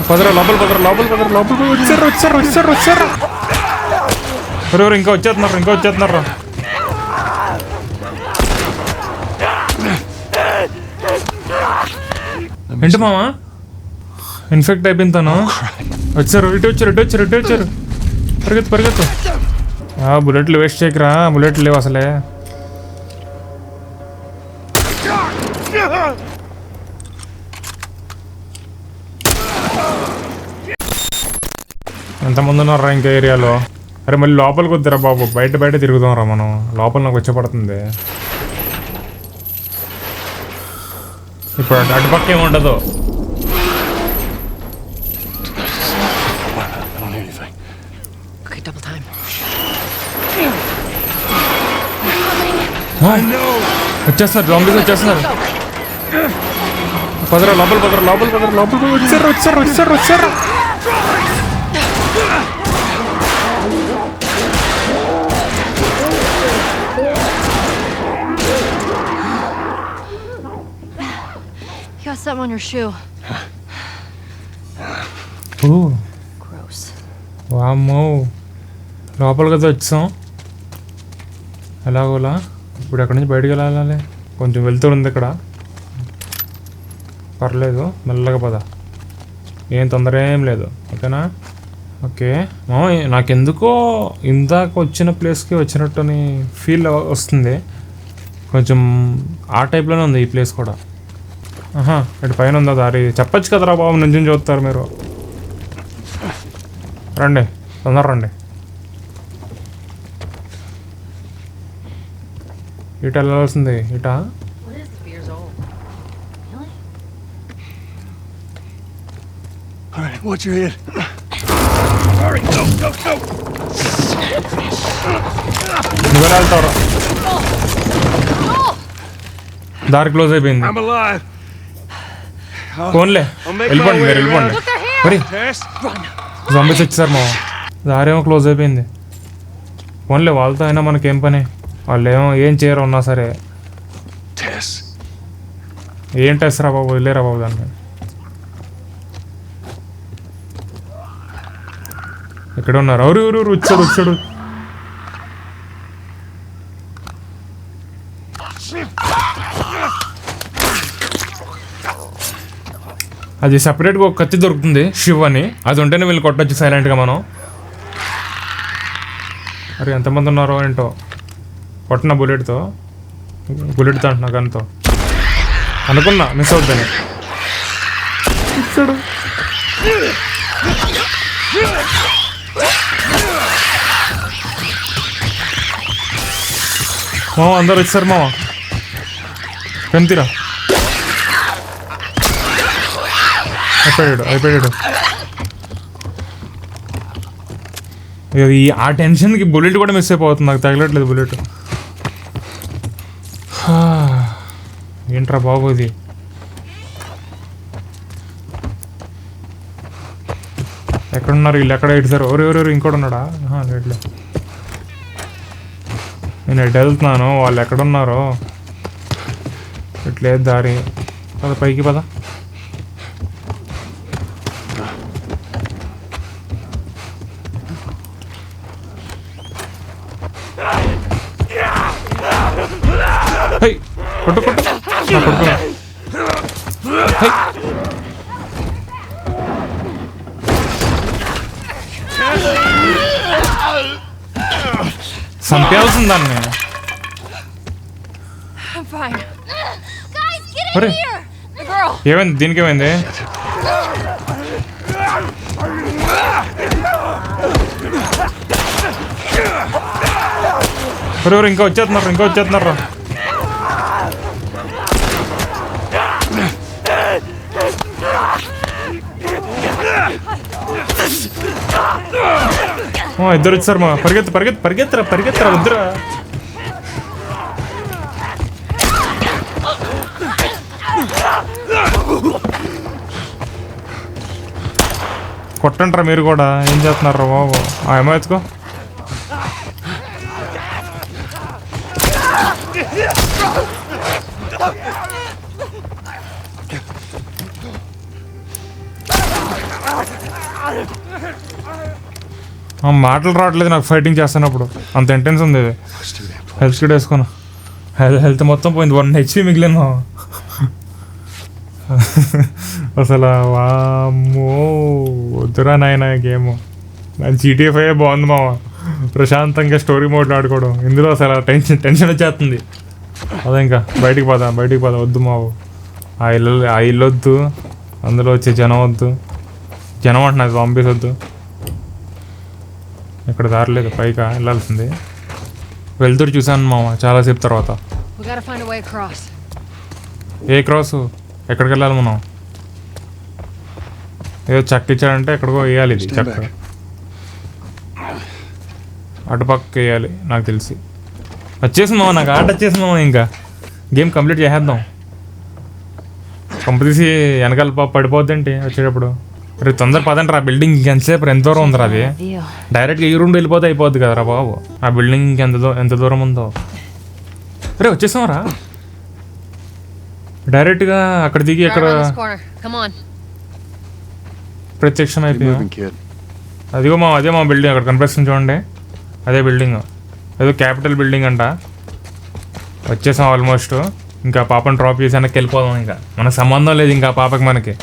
పదరా లోపల పదరా లోపల పదరా లోపల వచ్చారు. ఎవరు ఇంకా వచ్చేస్తున్నారు. ఏంటి మామ ఇన్ఫెక్ట్ అయిపోయింది తను. వచ్చారు ఇటు వచ్చారు. పరిగెత్తు. బుల్లెట్లు వేస్ట్ చేయకరా, బుల్లెట్లు లేవు అసలే. ఎంతమంది ఉన్నారా ఇంకా ఏరియాలో? అరే మళ్ళీ లోపలికి వద్దురా బాబు, బయట తిరుగుదాం రా మనం. లోపల నాకు వచ్చేపడుతుంది. ఇప్పుడు అటుపక్క ఏముండదు. వచ్చేస్తున్నారు, జాంబీస్ వచ్చేస్తున్నారు. పదరా లోపల వచ్చారు. You got something on your shoe. Ooh. Gross. వామ్మో, లోపల కదా వచ్చాం. ఎలాగోలా ఇప్పుడు అక్కడి నుంచి బయటకు వెళ్ళాలి. కొంచెం వెళ్తూ ఉంది ఇక్కడ. పర్లేదు, మెల్లగా పద, ఏం తొందర ఏం లేదు. ఓకేనా? ఓకే నాకెందుకో ఇందాక వచ్చిన ప్లేస్కి వచ్చినట్టుని ఫీల్ వస్తుంది. కొంచెం ఆ టైప్లోనే ఉంది ఈ ప్లేస్ కూడా. ఇటు పైన ఉందా దారి? చెప్పచ్చు కదరా బాబు, నుంచి చూస్తారు మీరు. రండి, తొందర రండి. ఇటు వెళ్ళాల్సింది. ఇటా? నువ్వు వెళ్తావురా? దారి క్లోజ్ అయిపోయింది. ఫోన్లే వెళ్ళిపోండి, మీరు వెళ్ళిపోండి. మరి జంబీస్ వచ్చేసారు మా. దారేమో క్లోజ్ అయిపోయింది. ఫోన్లే, వాళ్ళతో అయినా మనకేం పని? వాళ్ళు ఏం చేయరు ఉన్నా సరే. ఏం టెస్ట్ రా బాబు, వెళ్ళేరా బాబు దాన్ని. ఎక్కడ ఉన్నారు? ఎవరు వచ్చాడు. అది సపరేట్గా ఒక కత్తి దొరుకుతుంది, శివ్ అని. అది ఉంటేనే వీళ్ళు కొట్టచ్చు సైలెంట్గా మనం. అరే ఎంతమంది ఉన్నారో ఏంటో. కొట్టిన బుల్లెట్తో అంటున్నా, గన్తో. అనుకున్నా మిస్ అవుద్దని. మామ అందరు వచ్చారు మామ. పెంతిరా అయిపోయాడు. ఆ టెన్షన్కి బుల్లెట్ కూడా మిస్ అయిపోతుంది. నాకు తగలట్లేదు బుల్లెట్. ఏంట్రా బాబు ఇది? ఎక్కడున్నారు వీళ్ళు? ఎక్కడ ఇటుసారు? ఎవరెవరు? ఇంకోటి ఉన్నాడా? లేట్లే, నేను ఎటు వెళ్తున్నాను, వాళ్ళు ఎక్కడున్నారో. ఇట్లేదు దారి. పద పైకి పద. కొట్టు చంపేయాల్సింది దాన్ని. ఏమైంది దీనికి? ఏమైంది? ఎవరు ఇంకా వచ్చేస్తున్నారు. ఇద్దరు వచ్చారు మా. పరిగెత్తరా వద్దురా. కొట్టంటారా మీరు కూడా? ఏం చేస్తున్నారా బాబు? ఏమో ఎత్తుకో. మాటలు రావట్లేదు నాకు ఫైటింగ్ చేస్తున్నప్పుడు, అంత ఇంటెన్స్ ఉంది ఇది. హెల్త్ కిట్ వేసుకున్నా, హెల్త్ మొత్తం పోయింది, 1 HP మిగిలిన. అసలు వామ్మో వద్దురా నాయన గేమ్. GTA 5 బాగుంది మామ, ప్రశాంతంగా స్టోరీ మోడ్లో ఆడుకోవడం. ఇందులో అసలు టెన్షన్ వచ్చేస్తుంది. అదే ఇంకా బయటికి పోదా వద్దు మావు. ఆ ఇల్లు వద్దు, అందులో వచ్చే జనం వద్దు. జనం అంటున్నది, జాంబీస్ వద్దు. ఇక్కడ దారలేదు, పైగా వెళ్ళాల్సింది. వెళ్తురు చూశాను మామ చాలాసేపు తర్వాత. ఏ క్రాస్? ఎక్కడికి వెళ్ళాలి మనం? ఏదో చెక్క ఇచ్చాడంటే ఎక్కడికో వేయాలి. ఇది చెక్క అటుపక్క వేయాలి నాకు తెలిసి. వచ్చేసింది మామ, నాకు ఆట వచ్చేసింది మామ. ఇంకా గేమ్ కంప్లీట్ చేసేద్దాం. కంపెనీసి వెనకాల పడిపోద్దేంటి వచ్చేటప్పుడు? రే తొందర పదండి రా, బిల్డింగ్ ఎంతసేపు ఎంత దూరం ఉందిరా? అది డైరెక్ట్గా ఈ రూమ్ వెళ్ళిపోతే అయిపోద్ది కదరా బాబు. ఆ బిల్డింగ్ ఎంత దూరం ఉందో. రే వచ్చేసాంరా, డైరెక్ట్గా అక్కడ దిగి అక్కడ ప్రత్యక్షం అయిపోయింది. అదిగో అదే మా బిల్డింగ్ అక్కడ కనిపిస్తుంది చూడండి, అదే బిల్డింగ్. ఏదో క్యాపిటల్ బిల్డింగ్ అంట. వచ్చేసాం ఆల్మోస్ట్. ఇంకా పాపని డ్రాప్ చేసి వెనక్కి వెళ్ళిపోదాం. ఇంకా మనకు సంబంధం లేదు ఇంకా పాపకి మనకి.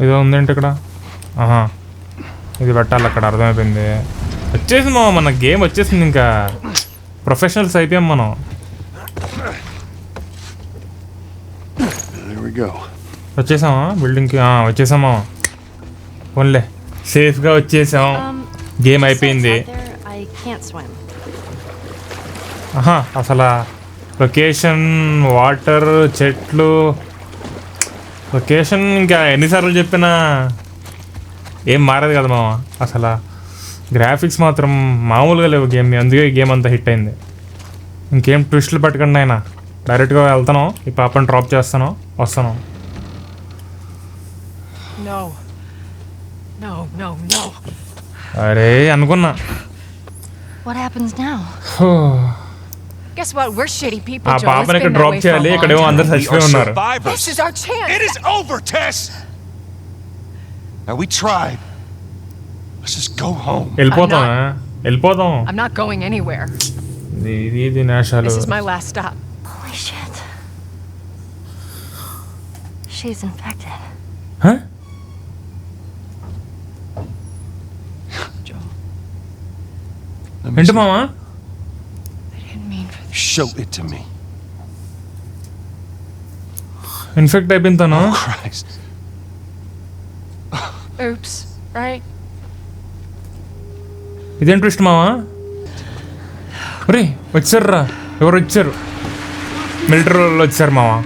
ఏదో ఉందేంటి ఇక్కడ? ఇది పెట్టాలి అక్కడ, అర్థమైపోయింది. వచ్చేసింది మన గేమ్ వచ్చేసింది. ఇంకా ప్రొఫెషనల్స్ అయిపోయాం మనం. వచ్చేసామా బిల్డింగ్కి? వచ్చేసామా, పోన్లే సేఫ్గా వచ్చేసాం. గేమ్ అయిపోయింది. అసలు లొకేషన్, వాటర్, చెట్లు, లొకేషన్ ఇంకా ఎన్నిసార్లు చెప్పినా ఏం మారదు కదా మామ. అసలు గ్రాఫిక్స్ మాత్రం మామూలుగా లేవు గేమ్. అందుకే ఈ గేమ్ అంతా హిట్ అయింది. ఇంకేం ట్విస్టులు పెట్టకండి అయినా, డైరెక్ట్గా వెళ్తాను, ఈ పాపని డ్రాప్ చేస్తాను, వస్తాను. అరే అనుకున్నా. Guess what? We're shitty people, ఆ Joel. పాపని ఇక్కడ డ్రాప్ చేయాలి. ఇక్కడేమో అందరు చచ్చిపోయి ఉన్నారు. This is our chance. It is over, Tess. Now we tried. Let's just go home. వెళ్ళిపోతాం. I'm not going anywhere. ఇది నేషాలు. This is my last stop. Holy shit. She's infected. Joel. ఏంటి మామా? Show it to me. Infect అయిపోయింది తను. Christ. Oops, right? ఇదేం twist మావా? ఒరే వచ్చారురా, ఎవరు వచ్చారు? మిలిటరీ వాళ్ళు వచ్చారు మావా.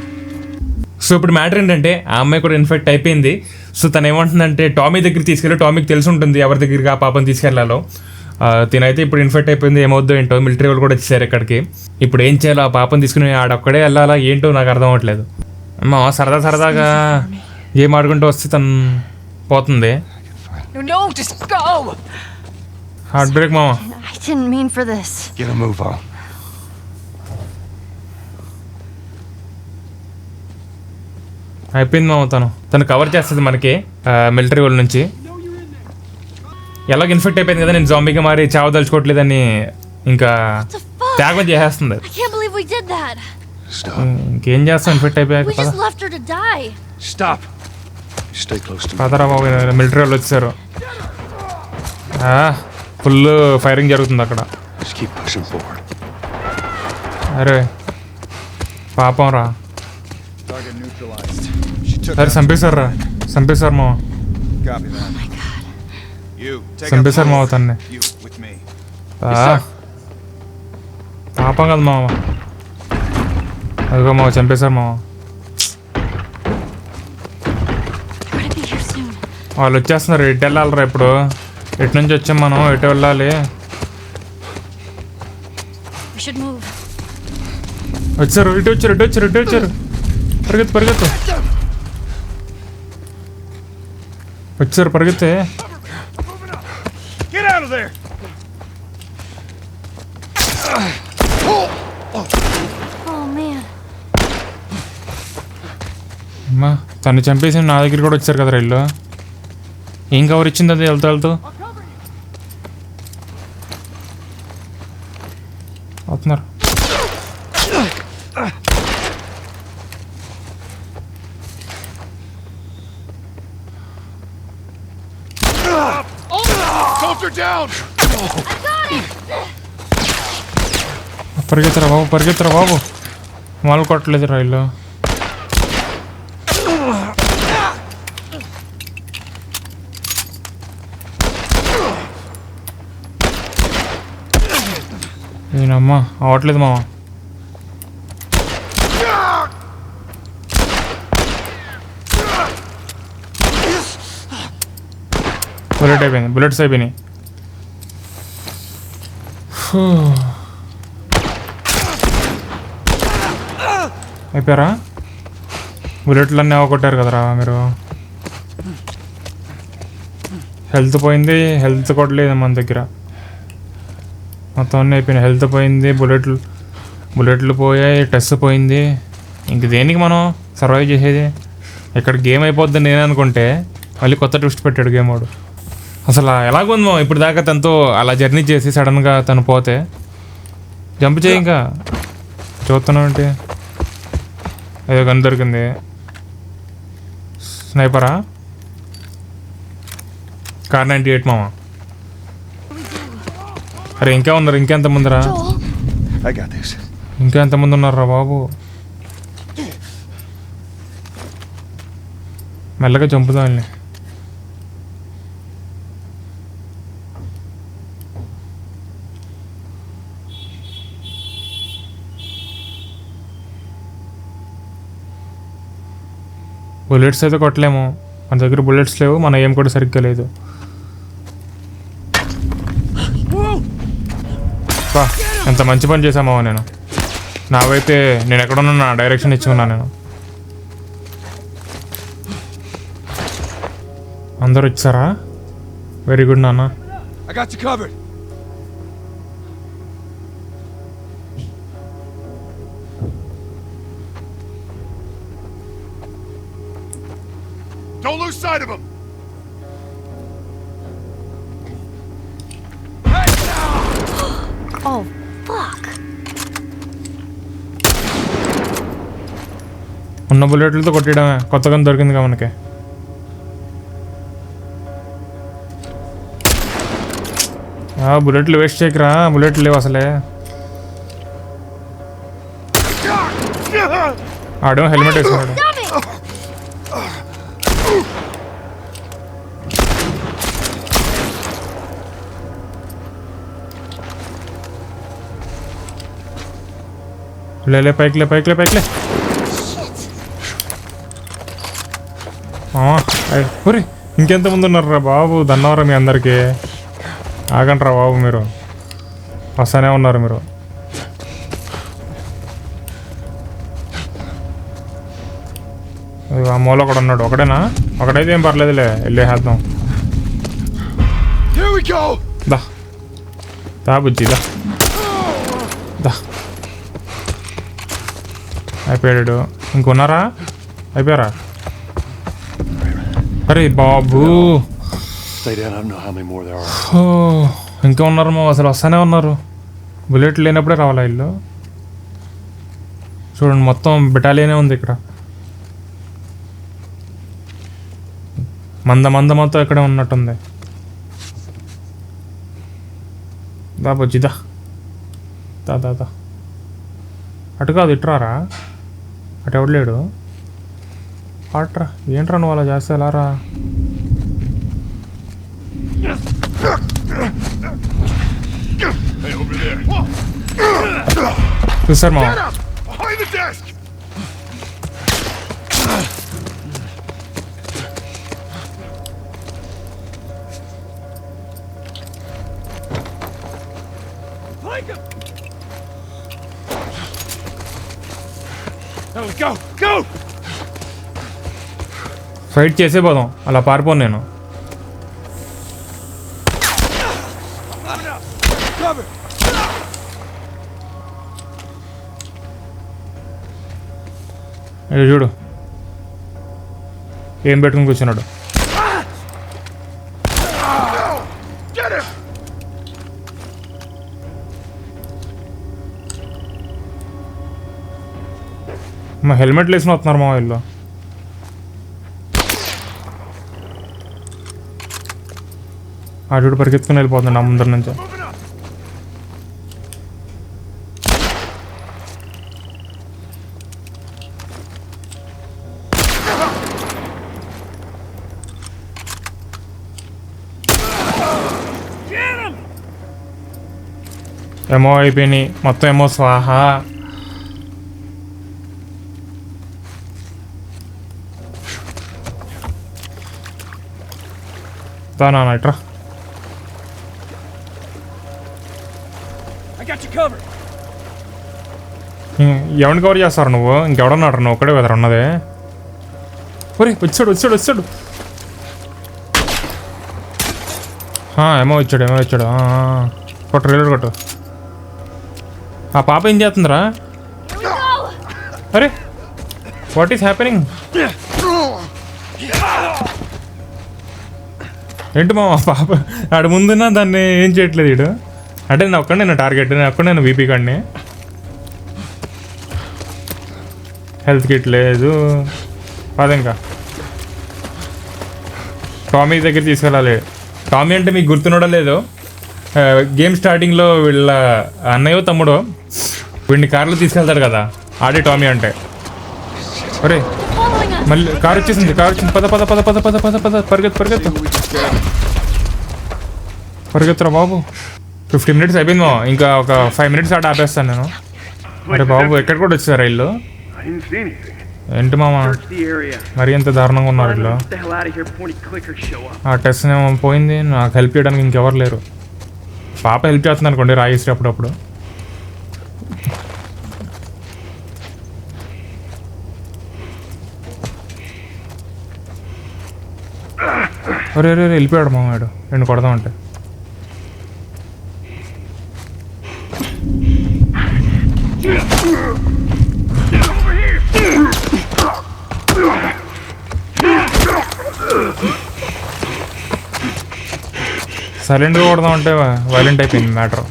సో ఇప్పుడు మ్యాటర్ ఏంటంటే ఆ అమ్మాయి కూడా ఇన్ఫెక్ట్ అయిపోయింది. సో తను ఏమంటుందంటే టామీ దగ్గరికి తీసుకెళ్ళి, టామీకి తెలిసి ఉంటుంది ఎవరి దగ్గరికి ఆ పాపని తీసుకెళ్లాలో. తినైతే ఇప్పుడు ఇన్ఫెక్ట్ అయిపోయింది, ఏమవుద్దో ఏంటో. మిలిటరీ వాళ్ళు కూడా వచ్చేసారు ఇక్కడికి. ఇప్పుడు ఏం చేయాలో, ఆ పాపని తీసుకుని ఆడొక్కడే వెళ్ళాలా ఏంటో నాకు అర్థం అవ్వట్లేదు. అమ్మ సరదాగా గేమ్ ఆడుకుంటూ వస్తే తను పోతుంది. No, just go. Heart break మామ. I didn't mean for this. Get a move on. అయిపోయింది మామ. తను కవర్ చేస్తుంది మనకి మిలిటరీ వాళ్ళ నుంచి. ఎలాగ ఇన్ఫెక్ట్ అయిపోయింది కదా, నేను జాంబీగా మారి చావదలుచుకోవట్లేదని ఇంకా త్యాగం చేసేస్తుంది. I can't believe we did that. ఇంకేం చేస్తాం ఇన్ఫెక్ట్ అయిపోయాక. We just left her to die. Stop. Stay close to me. Padara Babu, military వాళ్ళు వచ్చారు. ఫుల్ ఫైరింగ్ జరుగుతుంది అక్కడ. Just keep pushing forward. అరే పాపం రా. సరే చంపేశారు మామ. చంపేశారు మామ తన్ని. పాపం కదా మామ. అదిగో మామ చంపేశారు మామ. వాళ్ళు వచ్చేస్తున్నారు. ఎటు వెళ్ళాలరా ఇప్పుడు? ఎటు నుంచి వచ్చాం మనం, ఎటు వెళ్ళాలి? వచ్చారు, ఇటు వచ్చారు. పరిగెత్తు వచ్చారు, పరిగెత్తే. Get out of there. Oh man. అమ్మా తను చంపేసి నా దగ్గర కూడా వచ్చారు కదా రైల్లో. ఏం కవర్ ఇచ్చింది అది వెళ్తూ వెళ్తూ అవుతున్నారు. Soldier down! పరిగెత్తరా బాబు మాలు కొట్టలేదు రైల్లో. నేనమ్మా అవట్లేదు మామ. బుల్లెట్స్ అయిపోయినాయి. అయిపోయారా? బుల్లెట్లు అన్నీ అవగొట్టారు కదరా మీరు. హెల్త్ పోయింది, హెల్త్ కొట్టలేదు మన దగ్గర. మొత్తం అన్నీ అయిపోయినాయి. హెల్త్ పోయింది, బుల్లెట్లు పోయాయి, టెస్ట్ పోయింది. ఇంక దేనికి మనం సర్వైవ్ చేసేది? ఇక్కడ గేమ్ అయిపోద్ది నేను అనుకుంటే మళ్ళీ కొత్త ట్విస్ట్ పెట్టాడు గేమ్ వాడు. అసలు ఎలాగుందో ఇప్పుడు దాకా తనతో అలా జర్నీ చేసి సడన్గా తను పోతే జంప్ చేయి. ఇంకా చూస్తున్నావు ఏంటి? ఏదో గన్ దొరికింది. స్నైపరా? కార్ 98 మామ. అరే ఇంకా ఉన్నారు, ఇంకెంతమంది రా? I got this. ఇంకా ఎంతమంది ఉన్నారా బాబు? మెల్లగా చంపుదాం. బుల్లెట్స్ అయితే కొట్టలేము, మన దగ్గర బుల్లెట్స్ లేవు, మన ఏం కూడా సరిగ్గా లేదు. ఎంత మంచి పని చేసామో నేను. నావైతే నేను ఎక్కడున్నా నా డైరెక్షన్ ఇచ్చుకున్నాను నేను. అందరూ వచ్చారా? వెరీ గుడ్ నాన్న. I got you covered. Don't lose sight of him. Oh, fuck. ఉన్న బుల్లెట్లతో కొట్టడమే. కొత్తగా దొరికిందిగా మనకి. బుల్లెట్లు వేస్ట్ చేయకరా, బుల్లెట్లు లేవు అసలే. ఆడేమో హెల్మెట్ వేసుకున్నాడు. లే పైకిలే. ఒరే ఇంకెంతమంది ఉన్నారా బాబు? దన్నవరా మీ అందరికీ. ఆగంట్రా బాబు, మీరు వస్తానే ఉన్నారు మీరు. ఆ మూల ఒకడు ఉన్నాడు. ఒకడేనా? ఒకడైతే ఏం పర్లేదులే, వెళ్ళేద్దాం. దా బుజ్జి దా. అయిపోయాడు. ఇంకొన్నారా? అయిపోయారా? అరే బాబు, ఇంకా ఉన్నారు మా. అసలు వస్తానే ఉన్నారు. బుల్లెట్ లేనప్పుడే రావాలా ఇల్లు? చూడండి మొత్తం బెటాలియనే ఉంది ఇక్కడ. మంద మొత్తం ఇక్కడే ఉన్నట్టుంది. దా బుజ్జి దా. అటు కాదు, ఇట్రారా. అటు ఎవడు లేడు. ఆట్రా. ఏంట్రా నువ్వు అలా చేస్తే ఎలా రా? చూసారు మా. ఫైట్ చేసే పోదాం, అలా పారిపోను నేను. చూడు ఏం పెట్టుకుని కూర్చున్నాడు. మా హెల్మెట్లు వేసుకుని వస్తున్నారు మా వీళ్ళు. అటు పరిగెత్తుకుని వెళ్ళిపోతుంది నా ముందర నుంచి. ఏమో అయిపోయినాయి మొత్తం, ఏమో స్వాహా. తానా ఇట్రా. ఎవరిని కవర్ చేస్తారు నువ్వు? ఇంకెవడన్నాడు? నువ్వు ఒక్కడే కదా ఉన్నదే. ఒరే వచ్చాడు వచ్చాడు వచ్చాడు. ఏమో వచ్చాడు ఏమో వచ్చాడు. కొట్టు రైలర్ కొట్టు. ఆ పాప ఏం చేస్తుందిరా? అరే వాట్ ఈస్ హ్యాపెనింగ్? ఏంటి మా పాప ఆడ ముందున్నా దాన్ని ఏం చేయట్లేదు వీడు. అంటే నేను ఒక్కడే నా టార్గెట్, నేను ఒక్కడే నేను వీపీ కాడిని. హెల్త్ కిట్ లేదు. అదే ఇంకా టామీ దగ్గర తీసుకెళ్ళాలి. టామీ అంటే మీకు గుర్తున్నాడో లేదో, గేమ్ స్టార్టింగ్లో వీళ్ళ అన్నయ్య తమ్ముడు వీడిని కార్లో తీసుకెళ్తాడు కదా, ఆడే టామీ అంటే. ఒరే మళ్ళీ కారు వచ్చేసింది, కారు వచ్చింది. పద పద పద పద పద పద పద పరిగెత్తు పరిగెత్తు పరిగెత్తురా బాబు. 15 minutes అయిపోయింది మా, ఇంకా ఒక 5 minutes ఆట ఆపేస్తాను నేను. అరే బాబు ఎక్కడ కూడా వచ్చారు ఇల్లు? ఏంటి మామ మరి ఎంత దారుణంగా ఉన్నారు ఇల్లు? ఆ టెస్ట్ ఏమో పోయింది, నాకు హెల్ప్ చేయడానికి ఇంకెవరు లేరు. పాప హెల్ప్ చేస్తుంది అనుకోండి రాయిశ్రీ అప్పుడప్పుడు. అరే రే వెళ్ళిపోయాడు మామాడు, నేను కొడదామంటే. సైలెంట్గా కొడదామంటే వైలెంట్ అయిపోయింది మ్యాటర్.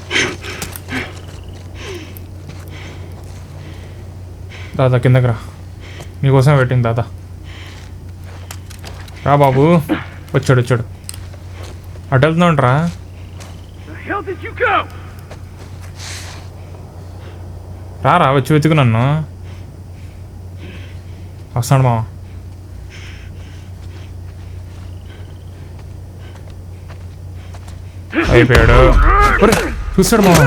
దాదా కిందకి రా, నీకోసం పెట్టింది దాదా. రా బాబు. వచ్చాడు వచ్చాడు. అటు వెళ్తున్నాంట్రా. రా వచ్చి వెతుకు నన్ను. వస్తాడు మామ. అయిపోయాడు. చూస్తాడు మామ.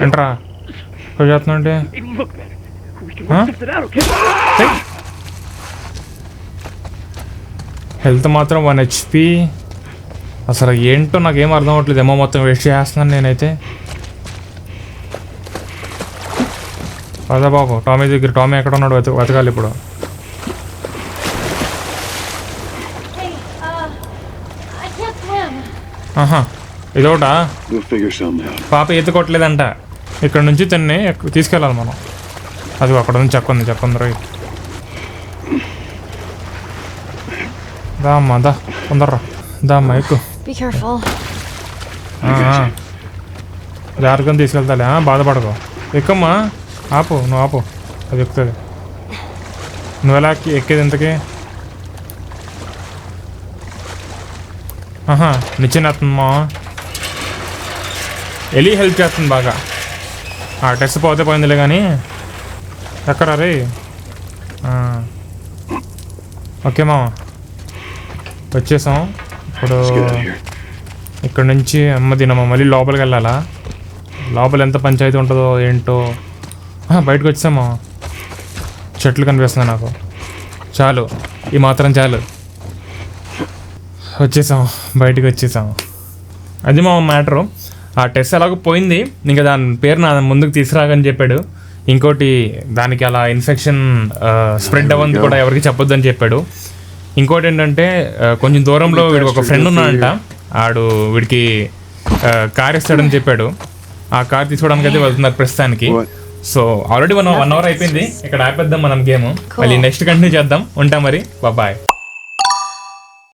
ఎంట్రా చేస్తున్నా అంటే హెల్త్ మాత్రం 1 HP. అసలు ఏంటో నాకేం అర్థం అవ్వట్లేదు. ఏమో మొత్తం వేస్ట్ చేస్తున్నాను నేనైతే. అదే బాబు టామీ దగ్గర. టామీ ఎక్కడ ఉన్నాడు వెతకాలి ఇప్పుడు. ఇదొకటా? పాప ఈత కొట్టలేదంట. ఇక్కడ నుంచి తిన్ని తీసుకెళ్ళాలి మనం. అది అక్కడ నుంచి చెక్కుంది రోయ్. దామ్మా దా తొందరరా దామ్మా ఎక్కువ. జాగ్రత్తగా తీసుకెళ్తాలే, బాధపడకు. ఎక్కుమ్మా. ఆపు నువ్వు ఆపు, అది ఎక్కుతుంది. నువ్వు ఎలా ఎక్కేది ఇంతకీ? నిచ్చెనేస్తుందమ్మా. ఎలి హెల్ప్ చేస్తుంది బాగా. టెస్ట్ పోతే పోయిందిలే కానీ. ఎక్కడా రే? ఓకే మామ వచ్చేసాం. ఇప్పుడు ఇక్కడ నుంచి అమ్మదినమ్మ మళ్ళీ లోపలికి వెళ్ళాలా? లోపల ఎంత పంచాయతీ ఉంటుందో ఏంటో. బయటకు వచ్చామా. చెట్లు కనిపిస్తున్నాయి నాకు. చాలు, ఈ మాత్రం చాలు. వచ్చేసాం, బయటకు వచ్చేసాము. అది మా మ్యాటరు. ఆ టెస్ట్ ఎలాగో పోయింది, ఇంకా దాని పేరు నా ముందుకు తీసుకురాగని చెప్పాడు. ఇంకోటి దానికి అలా ఇన్ఫెక్షన్ స్ప్రెడ్ అవ్వదు కూడా ఎవరికి చెప్పొద్దు అని చెప్పాడు. ఇంకోటి ఏంటంటే కొంచెం దూరంలో వీడికి ఒక ఫ్రెండ్ ఉన్నాడంట. ఆడు వీడికి కార్ ఇస్తాడని చెప్పాడు. ఆ కార్ తీసుకోవడానికి అయితే వెళ్తున్నారు ప్రస్తుతానికి. సో ఆల్రెడీ 1 అవర్ అయిపోయింది. ఇక్కడ ఆపేద్దాం మనం గేమ్. మళ్ళీ నెక్స్ట్ కంటిన్యూ చేద్దాం. ఉంటాం మరి. బాయ్.